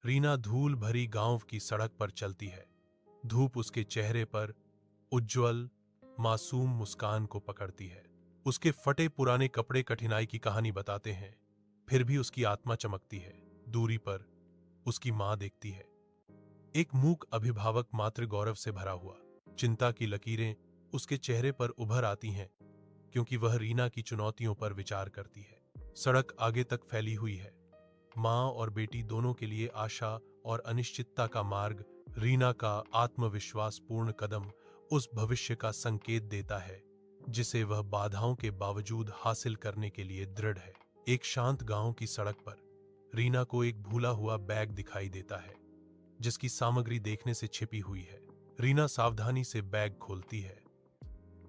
रीना धूल भरी गांव की सड़क पर चलती है। धूप उसके चेहरे पर उज्ज्वल मासूम मुस्कान को पकड़ती है। उसके फटे पुराने कपड़े कठिनाई की कहानी बताते हैं, फिर भी उसकी आत्मा चमकती है। दूरी पर उसकी मां देखती है, एक मूक अभिभावक मातृ गौरव से भरा हुआ। चिंता की लकीरें उसके चेहरे पर उभर आती हैं, क्योंकि वह रीना की चुनौतियों पर विचार करती है। सड़क आगे तक फैली हुई है, मां और बेटी दोनों के लिए आशा और अनिश्चितता का मार्ग। रीना का आत्मविश्वासपूर्ण कदम उस भविष्य का संकेत देता है जिसे वह बाधाओं के बावजूद हासिल करने के लिए दृढ़ है। एक शांत गांव की सड़क पर रीना को एक भूला हुआ बैग दिखाई देता है, जिसकी सामग्री देखने से छिपी हुई है। रीना सावधानी से बैग खोलती है,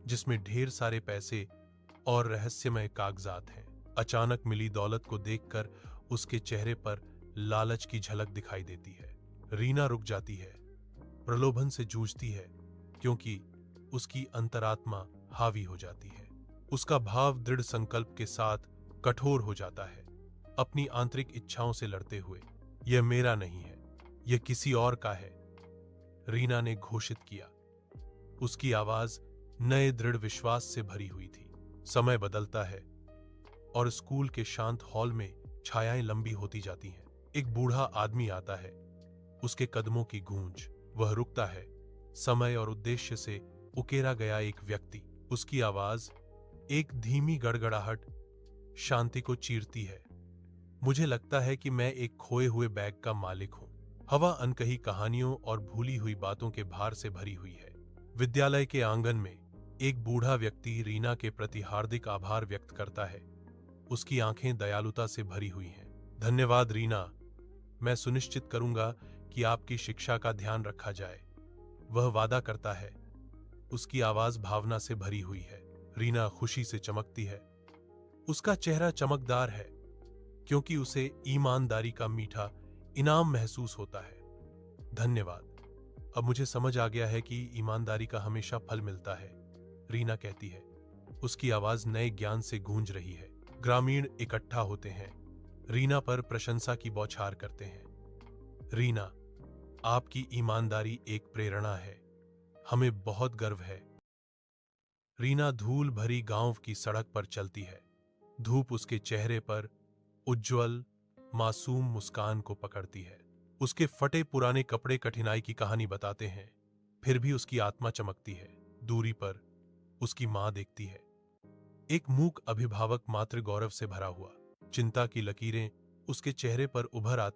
जिसमें ढेर सारे पैसे और रहस्यमय कागजात हैं। अचानक मिली दौलत को देखकर उसके चेहरे पर लालच की झलक दिखाई देती है। रीना रुक जाती है, प्रलोभन से जूझती है, क्योंकि उसकी अंतरात्मा हावी हो जाती है। उसका भाव दृढ़ संकल्प के साथ कठोर हो जाता है, अपनी आंतरिक इच्छाओं से लड़ते हुए। यह मेरा नहीं है, यह किसी और का है, रीना ने घोषित किया। उसकी आवाज नए दृढ़ विश्वास से भरी हुई थी। समय बदलता है और स्कूल के शांत हॉल में छायाएं लंबी होती जाती हैं। एक बूढ़ा आदमी आता है, उसके कदमों की गूंज। वह रुकता है, समय और उद्देश्य से उकेरा गया एक व्यक्ति। उसकी आवाज, एक धीमी गड़गड़ाहट, शांति को चीरती है। मुझे लगता है कि मैं एक खोए हुए बैग का मालिक हूं। हवा अनकही कहानियों और भूली हुई बातों के भार से भरी हुई है। विद्यालय के आंगन में एक बूढ़ा व्यक्ति रीना के प्रति हार्दिक आभार व्यक्त करता है। उसकी आंखें दयालुता से भरी हुई हैं। धन्यवाद रीना, मैं सुनिश्चित करूंगा कि आपकी शिक्षा का ध्यान रखा जाए, वह वादा करता है। उसकी आवाज भावना से भरी हुई है। रीना खुशी से चमकती है। उसका चेहरा चमकदार है, क्योंकि उसे ईमानदारी का मीठा इनाम महसूस होता है। धन्यवाद, अब मुझे समझ आ गया है कि ईमानदारी का हमेशा फल मिलता है, रीना कहती है। उसकी आवाज नए ज्ञान से गूंज रही है। ग्रामीण इकट्ठा होते हैं, रीना पर प्रशंसा की बौछार करते हैं। रीना, आपकी ईमानदारी एक प्रेरणा है, हमें बहुत गर्व है। रीना धूल भरी गांव की सड़क पर चलती है। धूप उसके चेहरे पर उज्ज्वल मासूम मुस्कान को पकड़ती है। उसके फटे पुराने कपड़े कठिनाई की कहानी बताते हैं, फिर भी उसकी आत्मा चमकती है। दूरी पर उसकी मां देखती है, एक मूक अभिभावक मातृ गौरव से भरा हुआ। चिंता की लकीरें उसके चेहरे पर उभर आती